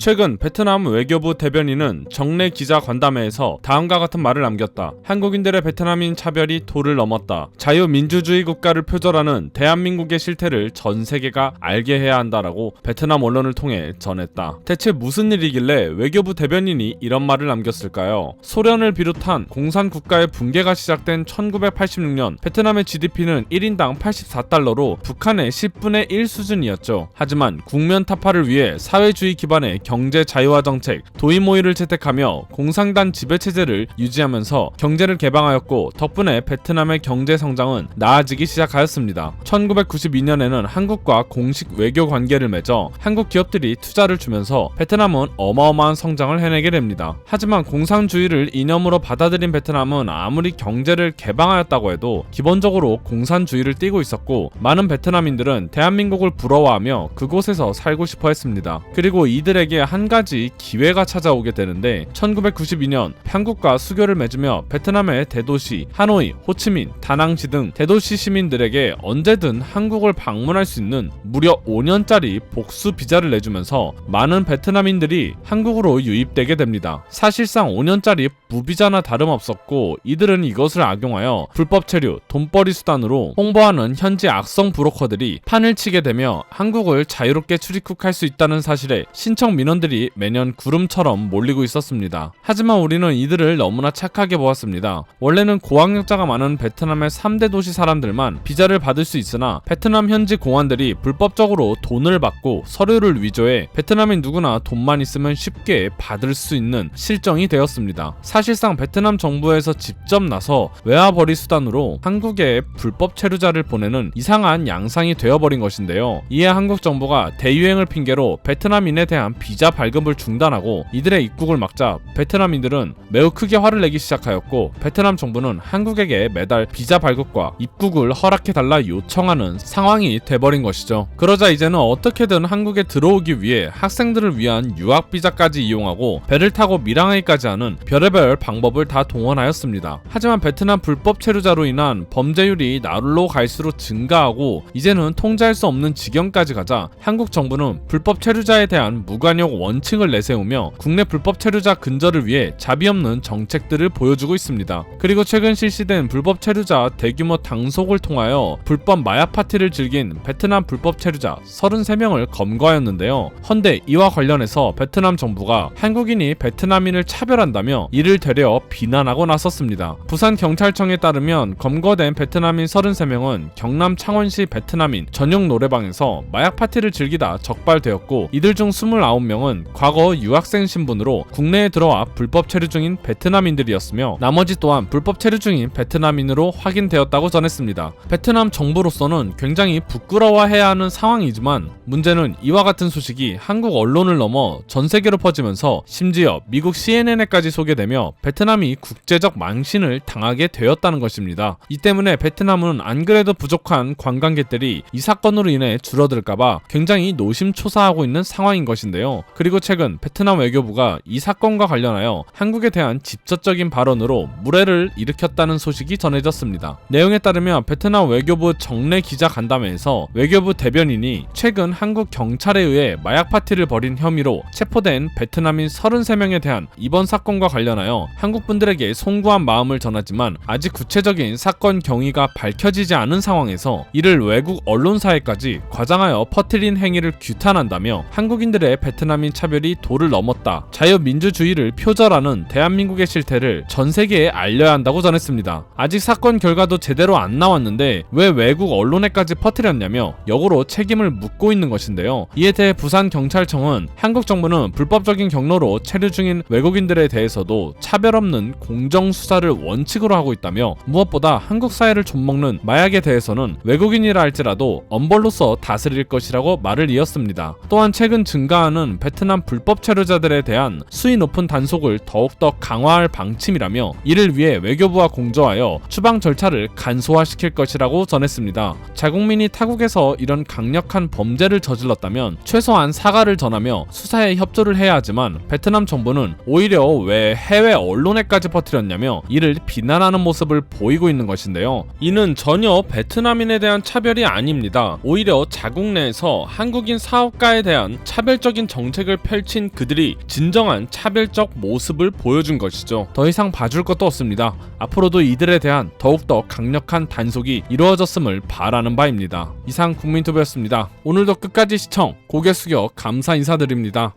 최근 베트남 외교부 대변인은 정례 기자간담회에서 다음과 같은 말을 남겼다. 한국인들의 베트남인 차별이 도를 넘었다. 자유민주주의 국가를 표절하는 대한민국의 실태를 전 세계가 알게 해야 한다라고 베트남 언론을 통해 전했다. 대체 무슨 일이길래 외교부 대변인이 이런 말을 남겼을까요? 소련을 비롯한 공산 국가의 붕괴가 시작된 1986년 베트남의 GDP는 1인당 84달러로 북한의 10분의 1 수준이었죠. 하지만 국면 타파를 위해 사회주의 기반의 경제 자유화 정책, 도입 모의를 채택하며 공산당 지배체제를 유지하면서 경제를 개방하였고, 덕분에 베트남의 경제 성장은 나아지기 시작하였습니다. 1992년에는 한국과 공식 외교 관계를 맺어 한국 기업들이 투자를 주면서 베트남은 어마어마한 성장을 해내게 됩니다. 하지만 공산주의를 이념으로 받아들인 베트남은 아무리 경제를 개방하였다고 해도 기본적으로 공산주의를 띠고 있었고, 많은 베트남인들은 대한민국을 부러워하며 그곳에서 살고 싶어 했습니다. 그리고 이들에게 한 가지 기회가 찾아오게 되는데, 1992년 한국과 수교를 맺으며 베트남의 대도시 하노이, 호치민, 다낭시 등 대도시 시민들에게 언제든 한국을 방문할 수 있는 무려 5년짜리 복수 비자를 내주면서 많은 베트남인들이 한국으로 유입되게 됩니다. 사실상 5년짜리 무비자나 다름없었고, 이들은 이것을 악용하여 불법 체류, 돈벌이 수단으로 홍보하는 현지 악성 브로커들이 판을 치게 되며 한국을 자유롭게 출입국할 수 있다는 사실에 신청 민원들이 매년 구름처럼 몰리고 있었습니다. 하지만 우리는 이들을 너무나 착하게 보았습니다. 원래는 고학력자가 많은 베트남의 3대 도시 사람들만 비자를 받을 수 있으나, 베트남 현지 공안들이 불법적으로 돈을 받고 서류를 위조해 베트남인 누구나 돈만 있으면 쉽게 받을 수 있는 실정이 되었습니다. 사실상 베트남 정부에서 직접 나서 외화벌이 수단으로 한국에 불법 체류자를 보내는 이상한 양상이 되어버린 것인데요. 이에 한국 정부가 대유행을 핑계로 베트남인에 대한 비자 발급을 중단하고 이들의 입국을 막자 베트남인들은 매우 크게 화를 내기 시작하였고, 베트남 정부는 한국에게 매달 비자 발급과 입국을 허락해달라 요청하는 상황이 돼버린 것이죠. 그러자 이제는 어떻게든 한국에 들어오기 위해 학생들을 위한 유학비자까지 이용하고 배를 타고 밀항하기까지 하는 별의별 방법을 다 동원하였습니다. 하지만 베트남 불법 체류자로 인한 범죄율이 날로 갈수록 증가하고 이제는 통제할 수 없는 지경까지 가자 한국 정부는 불법 체류자에 대한 무관용 원칙을 내세우며 국내 불법 체류자 근절을 위해 자비 없는 정책들을 보여주고 있습니다. 그리고 최근 실시된 불법 체류자 대규모 당속을 통하여 불법 마약 파티를 즐긴 베트남 불법 체류자 33명을 검거하였는데요. 헌데 이와 관련해서 베트남 정부가 한국인이 베트남인을 차별한다며 이를 되려 비난하고 나섰습니다. 부산경찰청에 따르면 검거된 베트남인 33명은 경남 창원시 베트남인 전용 노래방에서 마약 파티를 즐기다 적발되었고, 이들 중 29명은 과거 유학생 신분으로 국내에 들어와 불법 체류 중인 베트남인들이었으며, 나머지 또한 불법 체류 중인 베트남인으로 확인되었다고 전했습니다. 베트남 정부로서는 굉장히 부끄러워해야 하는 상황이지만, 문제는 이와 같은 소식이 한국 언론을 넘어 전 세계로 퍼지면서 심지어 미국 CNN에까지 소개되며 베트남이 국제적 망신을 당하게 되었다는 것입니다. 이 때문에 베트남은 안 그래도 부족한 관광객들이 이 사건으로 인해 줄어들까봐 굉장히 노심초사하고 있는 상황인 것인데요. 그리고 최근 베트남 외교부가 이 사건과 관련하여 한국에 대한 직접적인 발언으로 물해를 일으켰다는 소식이 전해졌습니다. 내용에 따르면 베트남 외교부 정례 기자간담회에서 외교부 대변인이 최근 한국 경찰에 의해 마약 파티를 벌인 혐의로 체포된 베트남인 33명에 대한 이번 사건과 관련하여 한국 분들에게 송구한 마음을 전하지만 아직 구체적인 사건 경위가 밝혀지지 않은 상황에서 이를 외국 언론사에까지 과장하여 퍼뜨린 행위를 규탄한다며 한국인들의 베트남인 차별이 도를 넘었다, 자유민주주의를 표절하는 대한민국의 실태를 전 세계에 알려야 한다고 전했습니다. 아직 사건 결과도 제대로 안 나왔는데 왜 외국 언론에까지 퍼뜨렸냐며 역으로 책임을 묻고 있는 것인데요. 이에 대해 부산경찰청은 한국 정부는 불법적인 경로로 체류 중인 외국인들에 대해서도 차별 없는 공정수사를 원칙으로 하고 있다며, 무엇보다 한국 사회를 좀먹는 마약에 대해서는 외국인이라 할지라도 엄벌로서 다스릴 것이라고 말을 이었습니다. 또한 최근 증가하는 베트남 불법 체류자들에 대한 수위 높은 단속을 더욱더 강화할 방침이라며, 이를 위해 외교부와 공조하여 추방 절차를 간소화시킬 것이라고 전했습니다. 자국민이 타국에서 이런 강력한 범죄를 저질렀다면 최소한 사과를 전하며 수사에 협조를 해야 하지만, 베트남 정부는 오히려 왜 해외 언론에까지 퍼뜨렸냐며 이를 비난하는 모습을 보이고 있는 것인데요. 이는 전혀 베트남인에 대한 차별이 아닙니다. 오히려 자국 내에서 한국인 사업가에 대한 차별적인 정책 정책을 펼친 그들이 진정한 차별적 모습을 보여준 것이죠. 더 이상 봐줄 것도 없습니다. 앞으로도 이들에 대한 더욱더 강력한 단속이 이루어졌음을 바라는 바입니다. 이상 국민투표였습니다. 오늘도 끝까지 시청, 고개 숙여 감사 인사드립니다.